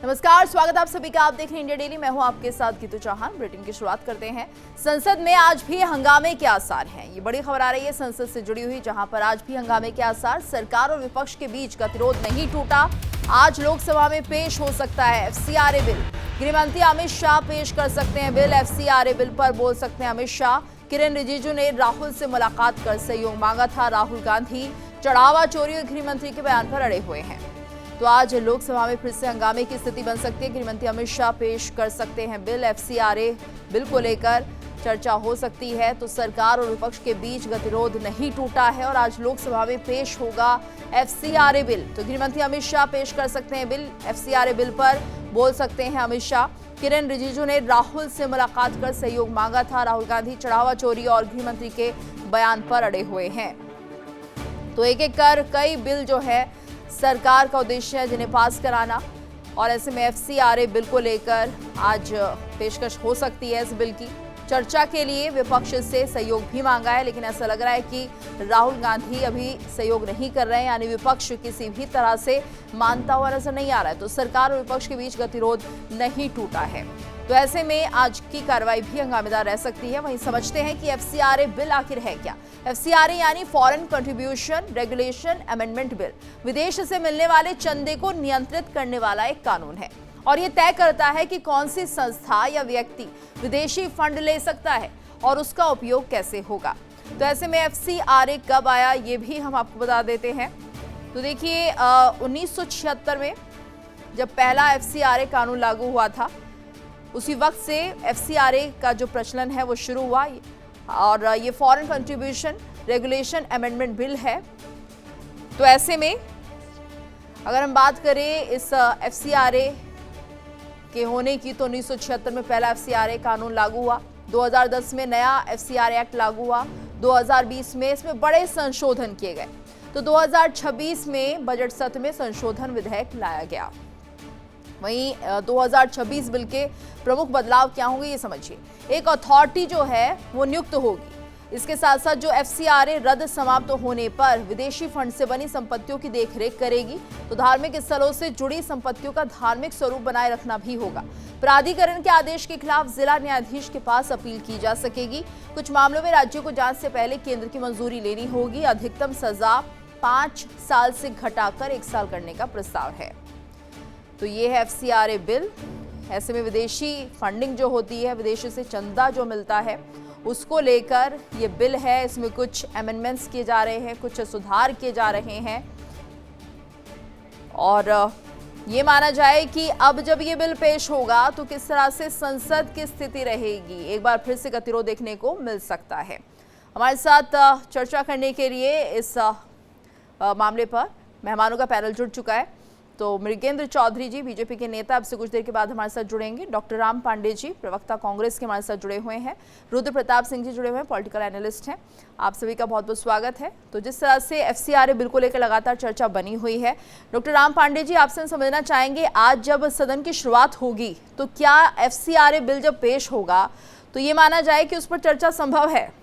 नमस्कार, स्वागत आप सभी का। आप देख रहे हैं इंडिया डेली। मैं हूं आपके साथ गीतू चौहान। बुलेटिन की शुरुआत करते हैं। संसद में आज भी हंगामे के आसार हैं। ये बड़ी खबर आ रही है संसद से जुड़ी हुई, जहां पर आज भी हंगामे के आसार। सरकार और विपक्ष के बीच गतिरोध नहीं टूटा। आज लोकसभा में पेश हो सकता है एफसीआरए बिल। गृहमंत्री अमित शाह पेश कर सकते हैं बिल। एफसीआरए बिल पर बोल सकते हैं अमित शाह। किरेन रिजिजू ने राहुल से मुलाकात कर सहयोग मांगा था। राहुल गांधी चढ़ावा चोरी और गृहमंत्री के बयान पर अड़े हुए हैं। तो आज लोकसभा में फिर से हंगामे की स्थिति बन सकती है। गृहमंत्री अमित शाह पेश कर सकते हैं बिल। एफसीआरए बिल को लेकर चर्चा हो सकती है। तो सरकार और विपक्ष के बीच गतिरोध नहीं टूटा है और आज लोकसभा में पेश होगा एफसीआरए बिल। तो गृहमंत्री अमित शाह पेश कर सकते हैं बिल। एफसीआरए बिल पर बोल सकते हैं अमित शाह। किरेन रिजिजू ने राहुल से मुलाकात कर सहयोग मांगा था। राहुल गांधी चढ़ावा चोरी और गृहमंत्री के बयान पर अड़े हुए हैं। तो एक एक कर कई बिल जो है सरकार का उद्देश्य है जिन्हें पास कराना, और ऐसे में एफसीआरए बिल को लेकर आज पेशकश हो सकती है। इस बिल की चर्चा के लिए विपक्ष से सहयोग भी मांगा है, लेकिन ऐसा लग रहा है कि राहुल गांधी अभी सहयोग नहीं कर रहे हैं, यानी विपक्ष किसी भी तरह से मानता हुआ नजर नहीं आ रहा है। तो सरकार और विपक्ष के बीच गतिरोध नहीं टूटा है। तो ऐसे में आज की कार्रवाई भी हंगामेदार रह सकती है। वहीं समझते हैं कि एफसीआरए बिल आखिर है क्या। एफसीआरए यानी foreign contribution regulation amendment bill, विदेश से मिलने वाले चंदे को नियंत्रित करने वाला एक कानून है और ये तय करता है कि कौन सी संस्था या व्यक्ति विदेशी फंड ले सकता है और उसका उपयोग कैसे होगा। तो ऐसे में एफसीआरए कब आया ये भी हम आपको बता देते हैं। तो देखिए 1976 में जब पहला एफसीआरए कानून लागू हुआ था, उसी वक्त से एफसीआरए का जो प्रचलन है वो शुरू हुआ और ये foreign contribution regulation amendment bill है। तो ऐसे में अगर हम बात करें इस एफसीआरए के होने की, तो 1976 में पहला एफसीआरए कानून लागू हुआ। 2010 में नया एफसीआरए एक्ट लागू हुआ। 2020 में इसमें बड़े संशोधन किए गए। तो 2026 में बजट सत्र में संशोधन विधेयक लाया गया। वहीं 2026 बिल के प्रमुख बदलाव क्या होंगे ये समझिए। एक अथॉरिटी जो है वो नियुक्त होगी। इसके साथ साथ जो एफसीआरए रद्द समाप्त होने पर विदेशी फंड से बनी संपत्तियों की देखरेख करेगी। तो धार्मिक स्थलों से जुड़ी संपत्तियों का धार्मिक स्वरूप बनाए रखना भी होगा। प्राधिकरण के आदेश के खिलाफ जिला न्यायाधीश के पास अपील की जा सकेगी। कुछ मामलों में राज्यों को जांच से पहले केंद्र की मंजूरी लेनी होगी। अधिकतम सजा 5 साल से घटाकर 1 साल करने का प्रस्ताव है। तो ये है एफसीआरए बिल। ऐसे में विदेशी फंडिंग जो होती है, विदेशी से चंदा जो मिलता है, उसको लेकर ये बिल है। इसमें कुछ अमेंडमेंट्स किए जा रहे हैं, कुछ सुधार किए जा रहे हैं और ये माना जाए कि अब जब ये बिल पेश होगा तो किस तरह से संसद की स्थिति रहेगी, एक बार फिर से गतिरोध देखने को मिल सकता है। हमारे साथ चर्चा करने के लिए इस मामले पर मेहमानों का पैनल जुड़ चुका है। तो मृगेंद्र चौधरी जी बीजेपी के नेता अब से कुछ देर के बाद हमारे साथ जुड़ेंगे। डॉक्टर राम पांडे जी प्रवक्ता कांग्रेस के हमारे साथ जुड़े हुए हैं। रुद्र प्रताप सिंह जी जुड़े हुए हैं, पॉलिटिकल एनालिस्ट हैं। आप सभी का बहुत बहुत स्वागत है। तो जिस तरह से एफसीआरए बिल को लेकर लगातार चर्चा बनी हुई है, डॉक्टर राम पांडे जी आपसे हम समझना चाहेंगे, आज जब सदन की शुरुआत होगी तो क्या एफसीआरए बिल जब पेश होगा तो ये माना जाए कि उस पर चर्चा संभव है?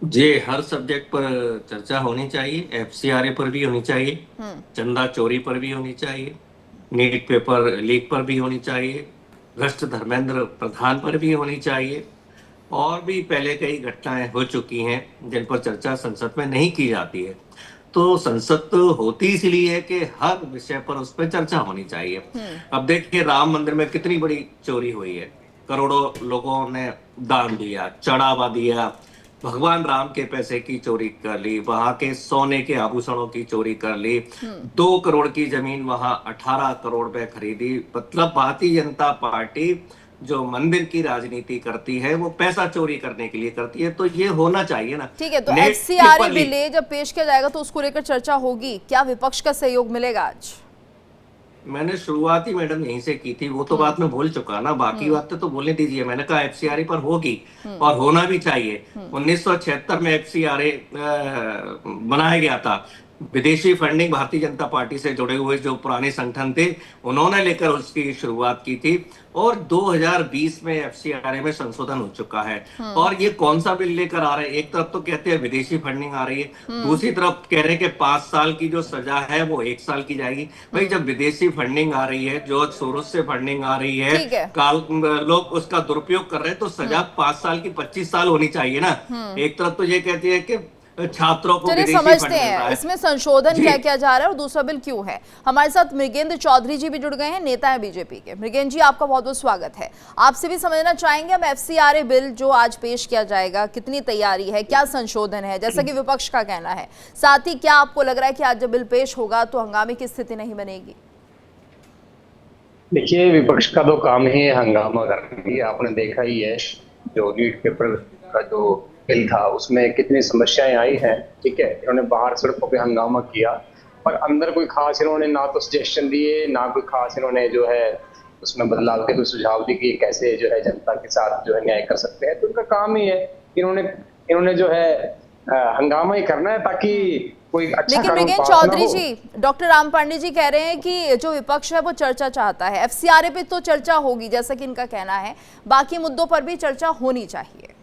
जी, हर सब्जेक्ट पर चर्चा होनी चाहिए। एफसीआरए पर भी होनी चाहिए, चंदा चोरी पर भी होनी चाहिए, नीट पेपर लीक पर भी होनी चाहिए, भ्रष्ट धर्मेंद्र प्रधान पर भी होनी चाहिए। और भी पहले कई घटनाएं हो चुकी हैं जिन पर चर्चा संसद में नहीं की जाती है। तो संसद तो होती इसलिए है कि हर विषय पर उस पर चर्चा होनी चाहिए। अब देखिए राम मंदिर में कितनी बड़ी चोरी हुई है। करोड़ों लोगों ने दान दिया, चढ़ावा दिया, भगवान राम के पैसे की चोरी कर ली, वहां के सोने के आभूषणों की चोरी कर ली। 2 करोड़ की जमीन वहां 18 करोड़ पे खरीदी। मतलब भारतीय जनता पार्टी जो मंदिर की राजनीति करती है वो पैसा चोरी करने के लिए करती है। तो ये होना चाहिए ना। ठीक है, तो एफसीआरए बिल जब पेश किया जाएगा तो उसको लेकर चर्चा होगी। क्या विपक्ष का सहयोग मिलेगा आज? मैंने शुरुआत ही मैडम यहीं से की थी, वो तो बात मैं भूल चुका ना, बाकी बातें तो बोलने दीजिए। मैंने कहा एफसीआरए पर होगी और होना भी चाहिए। 1976 में एफसीआरए बनाया गया था। विदेशी फंडिंग भारतीय जनता पार्टी से जुड़े हुए जो पुराने संगठन थे उन्होंने लेकर उसकी शुरुआत की थी और 2020 में एफसीआरए में संशोधन हो चुका है। और ये कौन सा बिल लेकर आ रहे हैं? एक तरफ तो कहते हैं विदेशी फंडिंग आ रही है, दूसरी तरफ कह रहे हैं कि 5 साल की जो सजा है वो 1 साल की जाएगी। भाई जब विदेशी फंडिंग आ रही है, जो सोरोस से फंडिंग आ रही है, ठीक है। लोग उसका दुरुपयोग कर रहे हैं, तो सजा 5 साल की 25 साल होनी चाहिए ना। एक तरफ तो ये कहती है कि छात्रों को चलिए विदेशी फंड समझते मिल रहा हैं है। इसमें संशोधन जी। क्या किया जा रहा है और दूसरा बिल क्यों है। हमारे साथ मृगेंद्र चौधरी जी भी जुड़ गए हैं, नेता है बीजेपी के। मृगेंद्र जी, आपका बहुत बहुत स्वागत है। आपसे भी समझना चाहेंगे हम एफसीआरए बिल जो आज पेश किया जाएगा, कितनी तैयारी है, क्या संशोधन है, जैसा कि विपक्ष का कहना है। साथ ही क्या आपको लग रहा है कि आज जब बिल पेश होगा तो हंगामे की स्थिति नहीं बनेगी? देखिए, विपक्ष का तो काम ही है हंगामा करना। आपने देखा ही है जो नीट पेपर का जो बिल था उसमें कितनी समस्याएं आई हैं। ठीक है, इन्होंने बाहर सड़कों पे हंगामा किया पर अंदर कोई खास इन्होंने ना तो सजेशन दिए, ना कोई खास इन्होंने जो है उसमें बदलाव के कोई सुझाव दिए कि कैसे जो है जनता के साथ जो है न्याय कर सकते हैं। तो उनका काम ही है, इन्होंने जो है हंगामा ही करना है ताकि कोई अच्छा लेकिन कानून मृगेंद्र पास ना चौधरी हो। जी, डॉक्टर राम पांडे जी कह रहे हैं कि जो विपक्ष है वो चर्चा चाहता है। एफसीआरए पे तो चर्चा होगी जैसा कि इनका कहना है, बाकी मुद्दों पर भी चर्चा होनी चाहिए।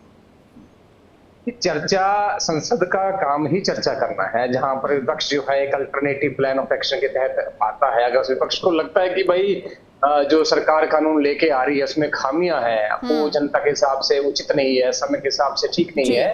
चर्चा संसद का काम ही चर्चा करना है, जहां पर विपक्ष जो है एक अल्टरनेटिव प्लान ऑफ एक्शन के तहत आता है। अगर विपक्ष को लगता है कि भाई जो सरकार कानून लेके आ रही है उसमें खामियां हैं, वो जनता के हिसाब से उचित नहीं है, समय के हिसाब से ठीक नहीं है,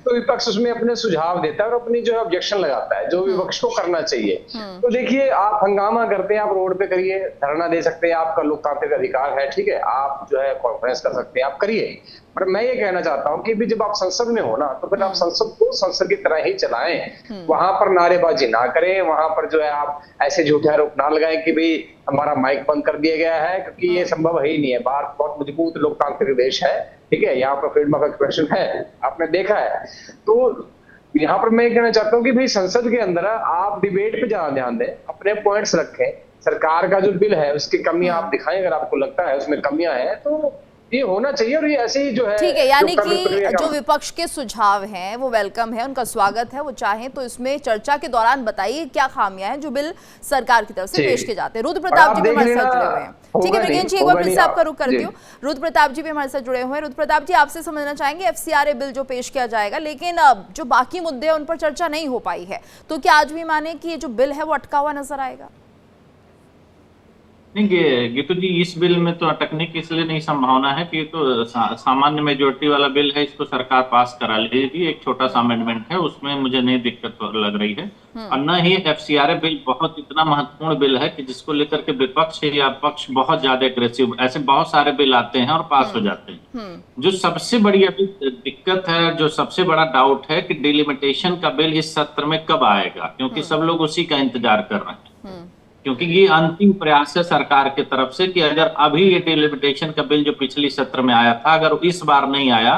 तो विपक्ष उसमें अपने सुझाव देता है और अपनी जो है ऑब्जेक्शन लगाता है, जो विपक्ष को करना चाहिए। तो देखिए, आप हंगामा करते हैं, आप रोड पे करिए, धरना दे सकते हैं, आपका लोकतांत्रिक अधिकार है। ठीक है, आप जो है कॉन्फ्रेंस कर सकते हैं, आप करिए। पर मैं ये कहना चाहता हूँ कि भी जब आप संसद में हो ना, तो फिर आप संसद को संसद की तरह ही चलाएं। वहां पर नारेबाजी ना करें, वहां पर जो है आप ऐसे झूठे आरोप ना लगाएं कि भाई हमारा माइक बंद कर दिया गया है, क्योंकि ये संभव ही नहीं है। भारत बहुत मजबूत लोकतांत्रिक देश है। ठीक है, यहाँ पर फ्रीडम ऑफ एक्सप्रेशन है, आपने देखा है। तो यहाँ पर मैं कहना चाहता हूँ कि भाई संसद के अंदर आप डिबेट पे ज्यादा ध्यान दें, अपने पॉइंट्स रखें। सरकार का जो बिल है उसकी कमियां आप दिखाएं, अगर आपको लगता है उसमें कमियां हैं तो ये होना चाहिए। और ये ऐसे ही जो है, ठीक है, यानी कि जो विपक्ष के सुझाव हैं वो वेलकम है, उनका स्वागत है। वो चाहें तो इसमें चर्चा के दौरान बताइए क्या खामियां हैं जो बिल सरकार की तरफ से पेश किए जाते हैं। रुद्र प्रताप जी भी हमारे साथ जुड़े हुए हैं। ठीक है मृगेंद्र जी, एक बार फिर से आपका रुख करती हूँ। रुद्र प्रताप जी भी हमारे साथ जुड़े हुए हैं। रुद्र प्रताप जी, आपसे समझना चाहेंगे एफसीआरए बिल जो पेश किया जाएगा, लेकिन जो बाकी मुद्दे हैं उन पर चर्चा नहीं हो पाई है, तो क्या आज भी माने कि ये जो बिल है वो अटका हुआ नजर आएगा? नहीं गीतू जी, इस बिल में तो अटकने की इसलिए नहीं संभावना है कि ये तो सामान्य मेजोरिटी वाला बिल है, इसको सरकार पास करा लेगी। एक छोटा सा अमेंडमेंट है, उसमें मुझे नहीं दिक्कत लग रही है। और न ही एफसीआरए बिल बहुत इतना महत्वपूर्ण बिल है कि जिसको लेकर के विपक्ष या पक्ष बहुत ज्यादा एग्रेसिव, ऐसे बहुत सारे बिल आते हैं और पास हो जाते हैं। जो सबसे बड़ी अभी दिक्कत है, जो सबसे बड़ा डाउट है कि डिलिमिटेशन का बिल इस सत्र में कब आएगा, क्योंकि सब लोग उसी का इंतजार कर रहे हैं। क्योंकि ये अंतिम प्रयास है सरकार की तरफ से कि अगर अभी ये डिलिमिटेशन का बिल जो पिछली सत्र में आया था, अगर इस बार नहीं आया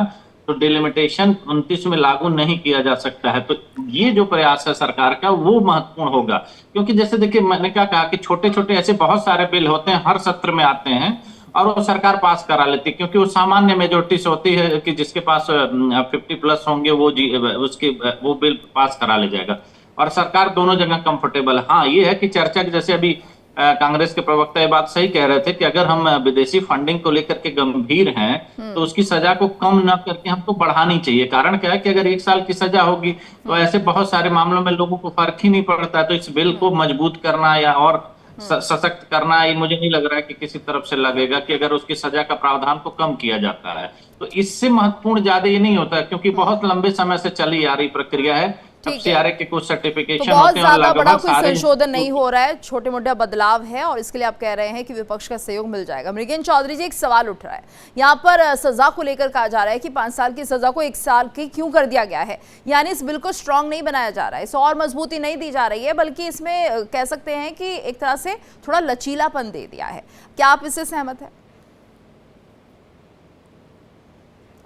तो डिलिमिटेशन 29 में लागू नहीं किया जा सकता है। तो ये जो प्रयास है सरकार का वो महत्वपूर्ण होगा, क्योंकि जैसे देखिए मैंने क्या कहा कि छोटे छोटे ऐसे बहुत सारे बिल होते हैं, हर सत्र में आते हैं और वो सरकार पास करा लेती है, क्योंकि वो सामान्य मेजोरिटी से होती है कि जिसके पास 50+ होंगे वो बिल पास करा ले जाएगा और सरकार दोनों जगह कंफर्टेबल है। हाँ, ये है कि चर्चा की, जैसे अभी कांग्रेस के प्रवक्ता ये बात सही कह रहे थे कि अगर हम विदेशी फंडिंग को लेकर के गंभीर हैं तो उसकी सजा को कम न करके हमको बढ़ानी चाहिए। कारण क्या है कि अगर 1 साल की सजा होगी तो ऐसे बहुत सारे मामलों में लोगों को फर्क ही नहीं पड़ता है। तो इस बिल को मजबूत करना या और सशक्त करना, ये मुझे नहीं लग रहा है कि किसी तरफ से लगेगा कि अगर उसकी सजा का प्रावधान को कम किया जाता है तो इससे महत्वपूर्ण ज्यादा ये नहीं होता है, क्योंकि बहुत लंबे समय से चली आ रही प्रक्रिया है। एफसीआरए के कुछ सर्टिफिकेशन तो बहुत होते हैं और ज्यादा बड़ा लगभग कोई सारे संशोधन नहीं हो रहा है, छोटे मोटे बदलाव है और इसके लिए आप कह रहे हैं कि विपक्ष का सहयोग मिल जाएगा। मृगेंद्र चौधरी जी, एक सवाल उठ रहा है यहाँ पर, सजा को लेकर कहा जा रहा है कि 5 साल की सजा को 1 साल की क्यों कर दिया गया है, यानी इस बिल को स्ट्रांग नहीं बनाया जा रहा है, इसे और मजबूती नहीं दी जा रही है, बल्कि इसमें कह सकते हैं कि एक तरह से थोड़ा लचीलापन दे दिया है। क्या आप इससे सहमत है?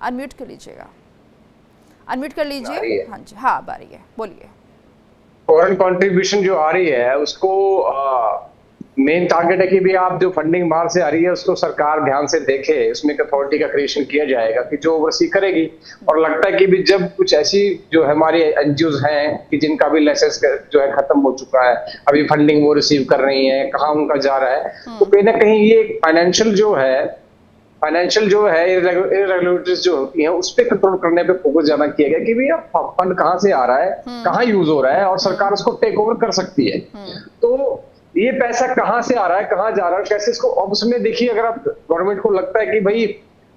अनम्यूट कर लीजिएगा, अनम्यूट कर लीजिए। हाँ जी, हाँ बारी है, बोलिए। फॉरेन कंट्रीब्यूशन जो आ रही है उसको मेन टारगेट है कि भी आप जो फंडिंग बाहर से आ रही है उसको सरकार ध्यान से देखे, उसमें एक अथॉरिटी का क्रिएशन किया जाएगा कि जो ओवरसी करेगी। और लगता है कि भी जब कुछ ऐसी जो हमारी एनजीओज हैं कि जिनका भी लाइसेंस जो है खत्म हो चुका है, अभी फंडिंग वो रिसीव कर रही है, कहाँ उनका जा रहा है, तो कहीं ना कहीं ये फाइनेंशियल जो है इरेगुलरिटीज जो होती हैं उस पर कंट्रोल करने पे फोकस ज्यादा किया गया कि भैया फंड कहाँ से आ रहा है, कहाँ यूज हो रहा है, और सरकार उसको टेक ओवर कर सकती है। तो ये पैसा कहाँ से आ रहा है, कहाँ जा रहा है, कैसे इसको, अब उसमें देखिए अगर आप गवर्नमेंट को लगता है कि भाई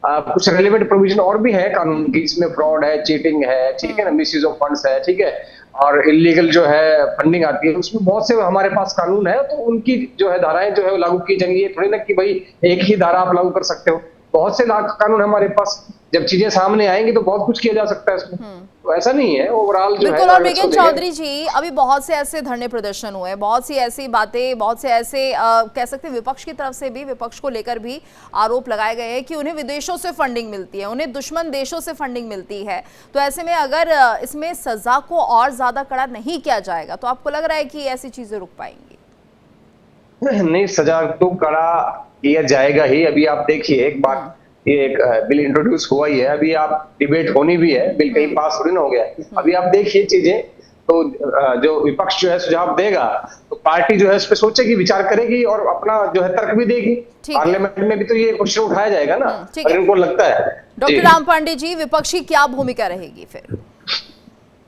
कुछ रेलिवेंट प्रोविजन और भी है कानून की, इसमें फ्रॉड है, चीटिंग है, ठीक है ना, मिसयूज ऑफ फंड्स है, ठीक है, और इलीगल जो है फंडिंग आती है, उसमें बहुत से हमारे पास कानून है, तो उनकी जो है धाराएं जो है लागू की जाएंगी। थोड़ी ना कि भाई एक ही धारा आप लागू कर सकते हो, बहुत से कानून हमारे पास, जब चीजें सामने आएंगी तो बहुत कुछ किया जा सकता है इसमें। तो ऐसा नहीं है, ओवरऑल जो है। बिल्कुल। और मृगेंद्र चौधरी जी, अभी बहुत से ऐसे धरने प्रदर्शन हुए, बहुत सी ऐसी बातें, बहुत से ऐसे कह सकते हैं विपक्ष की तरफ से भी, विपक्ष को लेकर भी आरोप लगाए गए हैं कि उन्हें विदेशों से फंडिंग मिलती है, उन्हें दुश्मन देशों से फंडिंग मिलती है। तो ऐसे में अगर इसमें सजा को और ज्यादा कड़ा नहीं किया जाएगा तो आपको लग रहा है कि ऐसी चीजें रुक पाएंगी? नहीं, सजा तो कड़ा किया जाएगा ही। अभी आप देखिए एक बात, ये एक बिल इंट्रोड्यूस हुआ ही है, अभी आप डिबेट होनी भी है, बिल कहीं पास थोड़ी ना हो गया। अभी आप देखिए चीजें, तो जो विपक्ष जो है सुझाव देगा तो पार्टी जो है उस पर सोचेगी, विचार करेगी और अपना जो है तर्क भी देगी। पार्लियामेंट में भी तो ये क्वेश्चन उठाया जाएगा ना, अगर इनको लगता है। डॉक्टर राम पांडे जी, विपक्ष की क्या भूमिका रहेगी फिर?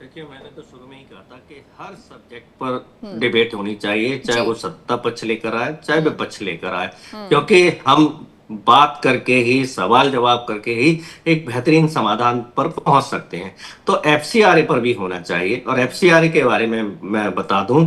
देखिए, मैंने तो शुरू में ही कहा था कि हर सब्जेक्ट पर डिबेट होनी चाहिए, चाहे वो सत्ता पक्ष लेकर आए, चाहे विपक्ष लेकर आए, क्योंकि हम बात करके ही, सवाल जवाब करके ही एक बेहतरीन समाधान पर पहुंच सकते हैं। तो एफसीआरए पर भी होना चाहिए। और एफसीआरए के बारे में मैं बता दूं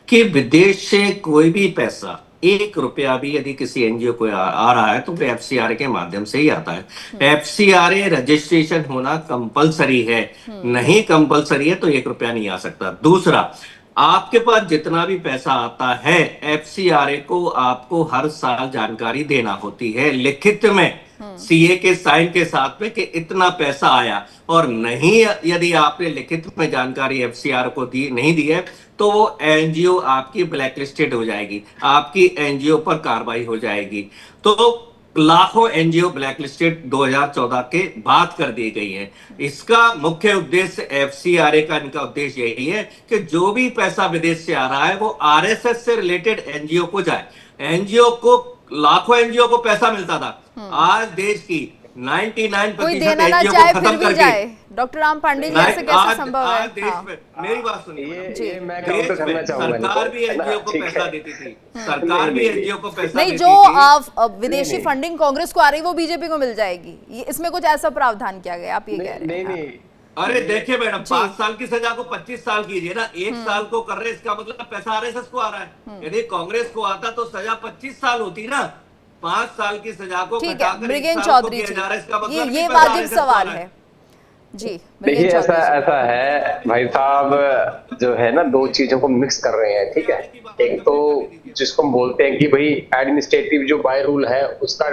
कि विदेश से कोई भी पैसा, 1 रुपया भी यदि किसी एनजीओ को आ रहा है तो वो एफसीआरए के माध्यम से ही आता है। एफसीआरए रजिस्ट्रेशन होना कंपलसरी है, नहीं कंपलसरी है तो 1 रुपया नहीं आ सकता। दूसरा, आपके पास जितना भी पैसा आता है, एफसीआरए को आपको हर साल जानकारी देना होती है लिखित में, सीए के साइन के साथ में, कि इतना पैसा आया। और नहीं, यदि आपने लिखित में जानकारी एफसीआर को नहीं दी है तो वो एनजीओ आपकी ब्लैकलिस्टेड हो जाएगी, आपकी एनजीओ पर कार्रवाई हो जाएगी। तो लाखों एनजीओ ब्लैकलिस्टेड 2014 के बाद कर दी गई है। इसका मुख्य उद्देश्य, एफसीआरए का इनका उद्देश्य यही है कि जो भी पैसा विदेश से आ रहा है वो आरएसएस से रिलेटेड एनजीओ को जाए। एनजीओ को, लाखों एनजीओ को पैसा मिलता था, आज देश की 99% एनजीओ को खत्म करके, डॉक्टर राम पांडे जी, ऐसे कैसे संभव है? देश में, मेरी बात सुनिए, मैं काउंटर करना चाहूंगा। सरकार भी एनजीओ को पैसा देती थी, सरकार भी एनजीओ को पैसा नहीं, देती जो विदेशी फंडिंग कांग्रेस को आ रही है वो बीजेपी को मिल जाएगी, इसमें कुछ ऐसा प्रावधान किया गया, आप ये कह रहे हैं? नहीं, अरे देखिए मैडम, 5 साल की सजा को 25 साल कीजिए ना, 1 साल को कर रहे, इसका मतलब पैसा आरएसएस को आ रहा है। यदि कांग्रेस को आता तो सजा 25 साल होती ना, 5 साल की सजा को घटाकर मृगेंद्र चौधरी जी, ये वाजिब सवाल है जी। देखिए ऐसा है भाई साहब, जो है ना, दो चीजों को मिक्स कर रहे हैं, ठीक है। एक तो जिसको हम बोलते हैं कि भाई एडमिनिस्ट्रेटिव जो बाय रूल है उसका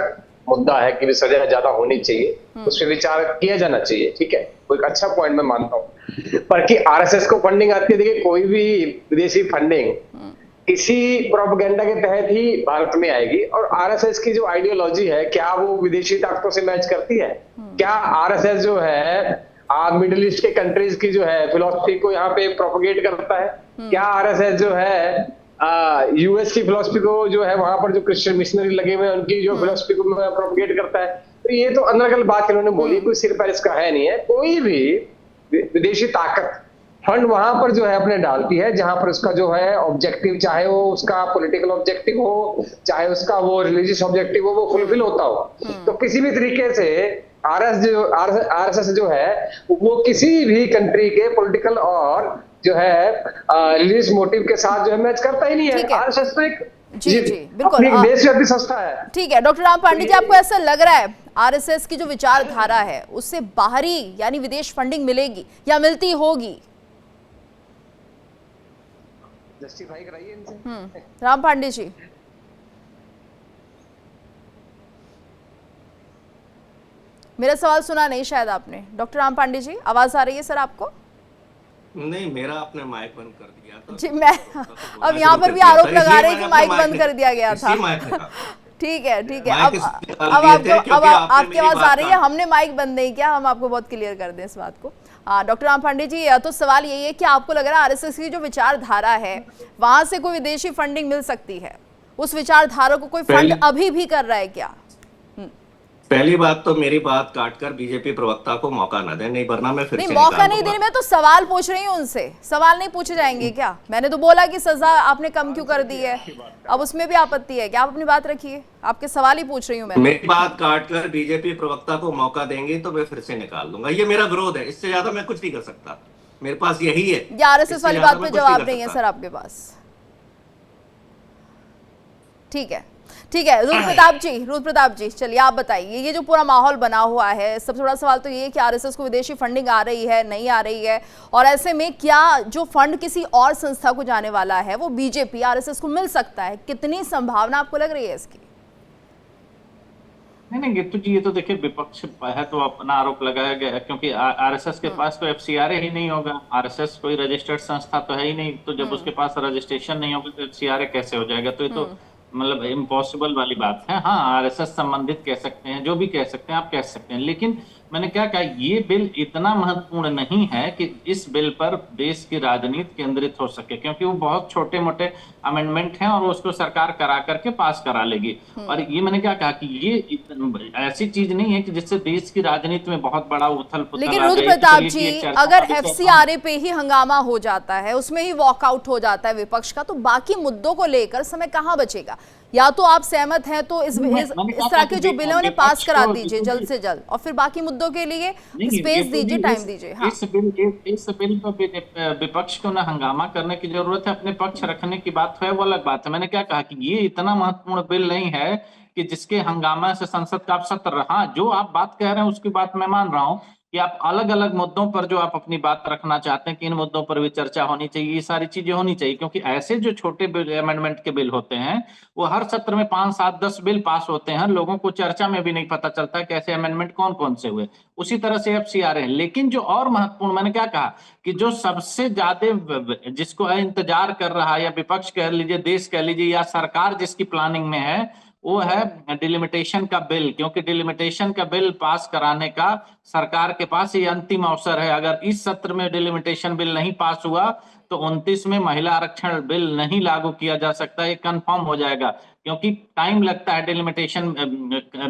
मुद्दा है कि सजा ज्यादा होनी चाहिए, उस पर विचार किया जाना चाहिए, ठीक है, वो एक अच्छा पॉइंट मैं मानता हूँ। पर कि आरएसएस को फंडिंग आती है, देखिए कोई भी विदेशी फंडिंग इसी प्रोपेगेंडा के तहत ही भारत में आएगी। और आरएसएस की जो आइडियोलॉजी है, क्या वो विदेशी ताकतों से मैच करती है? क्या आरएसएस जो है मिडिल ईस्ट के कंट्रीज की जो है फिलॉसफी को यहाँ पे प्रोपेगेट करता है? क्या आरएसएस जो है यूएस की फिलॉसफी को जो है वहां पर जो क्रिश्चियन मिशनरी लगे हुए हैं उनकी जो फिलॉसफी को प्रोपेगेट करता है? तो ये तो अनर्गल बात इन्होंने बोली, कोई सिर पैर इसका है नहीं है। कोई भी विदेशी ताकत फंड वहां पर जो है अपने डालती है जहां पर उसका जो है ऑब्जेक्टिव, चाहे वो उसका पॉलिटिकल ऑब्जेक्टिव हो, चाहे उसका वो रिलीजियस ऑब्जेक्टिव हो, वो फुलफिल होता हो। तो किसी भी तरीके से आरएसएस जो है वो किसी भी कंट्री के पॉलिटिकल और जो है रिलीजियस मोटिव के साथ जो है मैच करता ही नहीं है। आरएसएस तो एक जी बिल्कुल देशव्यापी संस्था है। ठीक है डॉक्टर राम पांडे जी, आपको ऐसा लग रहा है आरएसएस की जो विचारधारा है उससे बाहरी यानी विदेश फंडिंग मिलेगी या मिलती होगी? जस्टिफाई कराइए इनसे। राम पांडे जी, मेरा सवाल सुना नहीं शायद आपने। डॉक्टर राम पांडे जी, आवाज आ रही है सर आपको? नहीं, मेरा आपने माइक बंद कर दिया था। जी मैं अब यहाँ पर भी आरोप लगा रहे हैं कि माइक बंद कर दिया गया था। ठीक है ठीक है, अब आपकी आवाज आ रही है, हमने माइक बंद नहीं किया, हम आपको बहुत क्लियर कर दें इस बात को। डॉक्टर राम पांडे जी, तो सवाल यही है कि आपको लग रहा है आरएसएस की जो विचारधारा है वहां से कोई विदेशी फंडिंग मिल सकती है, उस विचारधारा को कोई फंड अभी भी कर रहा है क्या? पहली बात तो मेरी बात काटकर बीजेपी प्रवक्ता को मौका न दे, नहीं वरना मैं फिर से मौका नहीं देने में तो सवाल पूछ रही हूँ उनसे, सवाल नहीं पूछे जाएंगे क्या? मैंने तो बोला कि सजा आपने कम क्यों कर दी है, अब उसमें भी आपत्ति है क्या? आप अपनी बात रखिए, आपके सवाल ही पूछ रही हूँ मैं। मेरी बात काटकर बीजेपी प्रवक्ता को मौका देंगे तो मैं फिर से निकाल दूंगा, ये मेरा विरोध है, इससे ज्यादा मैं कुछ नहीं कर सकता, मेरे पास यही है। ये आरएसएस वाली बात पे जवाब नहीं है सर आपके पास? ठीक है ठीक है, रुद्र प्रताप जी चलिए आप बताइए, ये जो पूरा माहौल बना हुआ है, सबसे बड़ा सवाल तो ये है कि आरएसएस को विदेशी फंडिंग आ रही है, नहीं आ रही है, और ऐसे में क्या जो फंड किसी और संस्था को जाने वाला है वो बीजेपी आरएसएस को मिल सकता है? कितनी संभावना आपको लग रही है इसकी? नहीं गिट्टू जी, ये तो देखिए विपक्ष है तो अपना आरोप लगाया गया, क्योंकि आरएसएस के पास तो एफसीआरए ही नहीं होगा, आरएसएस कोई रजिस्टर्ड संस्था तो है ही नहीं, तो जब उसके पास रजिस्ट्रेशन नहीं होगा तो एफसीआरए कैसे हो जाएगा? तो ये तो मतलब इम्पॉसिबल वाली बात है। हाँ, आरएसएस संबंधित कह सकते हैं, जो भी कह सकते हैं आप कह सकते हैं, लेकिन मैंने क्या कहा, ये बिल इतना महत्वपूर्ण नहीं है कि इस बिल पर देश की राजनीति केंद्रित हो सके, क्योंकि वो बहुत छोटे मोटे अमेंडमेंट हैं और उसको सरकार करा करके पास करा लेगी। और ये मैंने क्या कहा कि ये ऐसी चीज नहीं है कि जिससे देश की राजनीति में बहुत बड़ा उथल पुथल। लेकिन रुद्र प्रताप जी, अगर एफसीआरए पे ही हंगामा हो जाता है, उसमें ही वॉकआउट हो जाता है विपक्ष का, तो बाकी मुद्दों को लेकर समय कहाँ बचेगा? या तो आप सहमत हैं तो इस तरह के जो बिल है उन्हें पास करा दीजिए जल्द से जल्द, और फिर बाकी मुद्दों के लिए स्पेस दीजिए, टाइम दीजिए। हाँ। इस बिल पर विपक्ष को ना हंगामा करने की जरूरत है, अपने पक्ष रखने की बात है, वो अलग बात है। मैंने क्या कहा कि ये इतना महत्वपूर्ण बिल नहीं है कि जिसके हंगामा से संसद का आप सत्र। हाँ, जो आप बात कह रहे हैं उसकी बात मैं मान रहा हूँ कि आप अलग अलग मुद्दों पर जो आप अपनी बात रखना चाहते हैं कि इन मुद्दों पर भी चर्चा होनी चाहिए, ये सारी चीजें होनी चाहिए, क्योंकि ऐसे जो छोटे अमेंडमेंट के बिल होते हैं वो हर सत्र में 5, 7, 10 बिल पास होते हैं, लोगों को चर्चा में भी नहीं पता चलता कि ऐसे अमेंडमेंट कौन कौन से हुए। उसी तरह से एफसीआरए। लेकिन जो और महत्वपूर्ण, मैंने क्या कहा कि जो सबसे ज्यादा जिसको इंतजार कर रहा है, या विपक्ष कह लीजिए, देश कह लीजिए, या सरकार जिसकी प्लानिंग में है, वो है डिलिमिटेशन का बिल, क्योंकि डिलिमिटेशन का बिल पास कराने का सरकार के पास ये अंतिम अवसर है। अगर इस सत्र में डिलिमिटेशन बिल नहीं पास हुआ तो 29 में महिला आरक्षण बिल नहीं लागू किया जा सकता, ये कंफर्म हो जाएगा, क्योंकि टाइम लगता है डिलिमिटेशन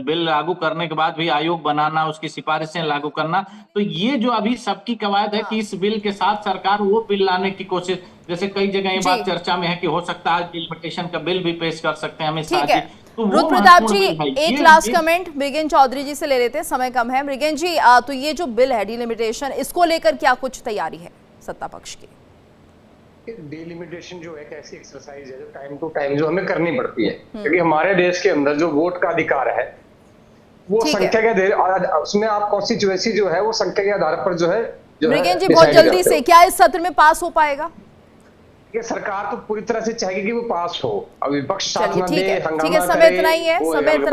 बिल लागू करने के बाद भी आयोग बनाना, उसकी सिफारिशें लागू करना। तो ये जो अभी सबकी कवायद है कि इस बिल के साथ सरकार वो बिल लाने की कोशिश, जैसे कई जगह ये बात चर्चा में है कि हो सकता है डिलिमिटेशन का बिल भी पेश कर सकते हैं हमें साथ। तो रुद्र प्रताप जी, एक लास्ट कमेंट मृगेन चौधरी जी से ले लेते हैं, समय कम है। मृगेन जी, तो ये जो बिल है डिलिमिटेशन, इसको लेकर क्या कुछ तैयारी है सत्ता पक्ष की? डिलिमिटेशन जो है एक ऐसी एक्सरसाइज है जो टाइम टू टाइम जो हमें करनी पड़ती है, क्योंकि हमारे देश के अंदर जो वोट का अधिकार है वो संख्या के, उसमें आप कॉन्स्टिट्यूएंसी जो है वो संख्या के आधार पर जो है। मृगेन जी, बहुत जल्दी से, क्या इस सत्र में पास हो पाएगा? ये सरकार तो पूरी तरह से चाहेगी कि वो पास हो, अब विपक्ष साथ ना दे, ठीक है, समय इतना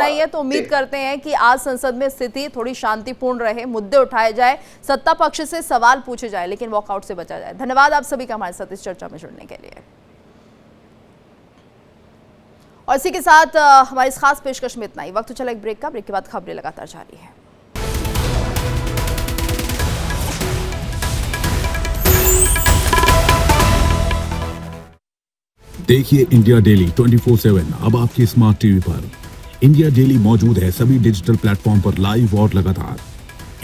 ही है, तो उम्मीद करते हैं कि आज संसद में स्थिति थोड़ी शांतिपूर्ण रहे, मुद्दे उठाए जाए, सत्ता पक्ष से सवाल पूछे जाए, लेकिन वॉकआउट से बचा जाए। धन्यवाद आप सभी का हमारे साथ इस चर्चा में जुड़ने के लिए। और इसी के साथ हमारी इस खास पेशकश में इतना ही। वक्त चला एक ब्रेक का, ब्रेक के बाद खबरें लगातार जारी है। देखिए इंडिया डेली 24/7 अब आपके स्मार्ट टीवी पर। इंडिया डेली मौजूद है सभी डिजिटल प्लेटफॉर्म पर लाइव और लगातार।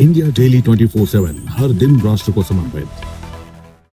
इंडिया डेली 24/7 हर दिन राष्ट्र को समर्पित।